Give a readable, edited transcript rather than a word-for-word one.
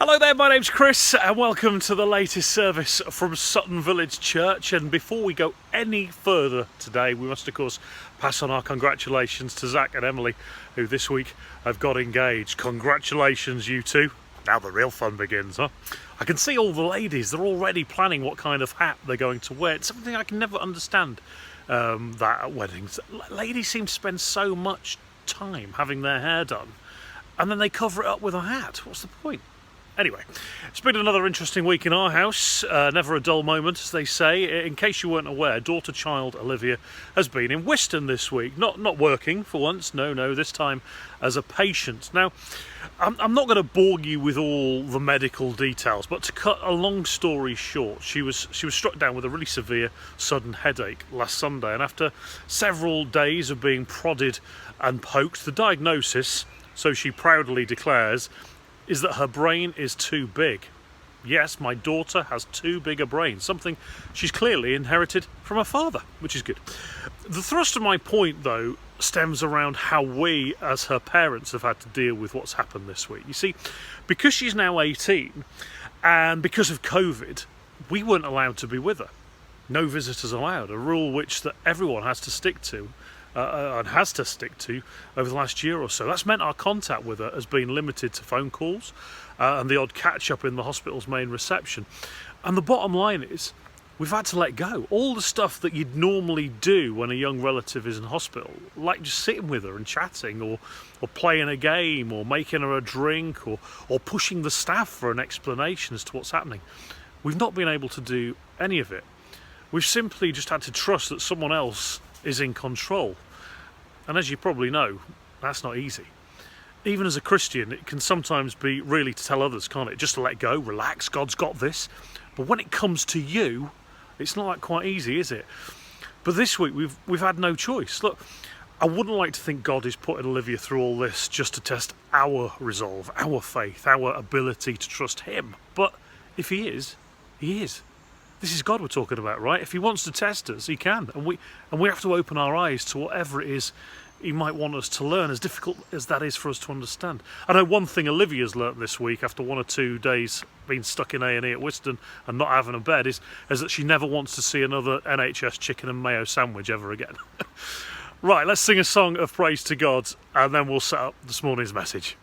Hello there, my name's Chris and welcome to the latest service from Sutton Village Church. And before we go any further today, we must of course pass on our congratulations to Zach and Emily, who this week have got engaged. Congratulations, you two. Now the real fun begins, huh? I can see all the ladies, they're already planning what kind of hat they're going to wear. It's something I can never understand, that at weddings. Ladies seem to spend so much time having their hair done and then they cover it up with a hat. What's the point? Anyway, it's been another interesting week in our house. Never a dull moment, as they say. In case you weren't aware, daughter child Olivia has been in Whiston this week. Not working for once, no, this time as a patient. Now, I'm not going to bore you with all the medical details, but to cut a long story short, she was struck down with a really severe sudden headache last Sunday, and after several days of being prodded and poked, the diagnosis, so she proudly declares, is that her brain is too big. Yes, my daughter has too big a brain, something she's clearly inherited from her father, which is good. The thrust of my point, though, stems around how we, as her parents, have had to deal with what's happened this week. You see, because she's now 18, and because of COVID, we weren't allowed to be with her. No visitors allowed, a rule which that everyone has to stick to. And has to stick to over the last year or so. That's meant our contact with her has been limited to phone calls and the odd catch-up in the hospital's main reception. And the bottom line is, we've had to let go. All the stuff that you'd normally do when a young relative is in hospital, like just sitting with her and chatting, or playing a game, or making her a drink, or pushing the staff for an explanation as to what's happening. We've not been able to do any of it. We've simply just had to trust that someone else is in control. And as you probably know, that's not easy. Even as a Christian, it can sometimes be really to tell others, can't it? Just to let go, relax, God's got this. But when it comes to you, it's not quite easy, is it? But this week, we've had no choice. Look, I wouldn't like to think God is putting Olivia through all this just to test our resolve, our faith, our ability to trust him. But if he is, he is. This is God we're talking about, right? If he wants to test us, he can. And we have to open our eyes to whatever it is he might want us to learn, as difficult as that is for us to understand. I know one thing Olivia's learnt this week, after 1 or 2 days being stuck in A&E at Whiston and not having a bed, is that she never wants to see another NHS chicken and mayo sandwich ever again. Right, let's sing a song of praise to God, and then we'll set up this morning's message.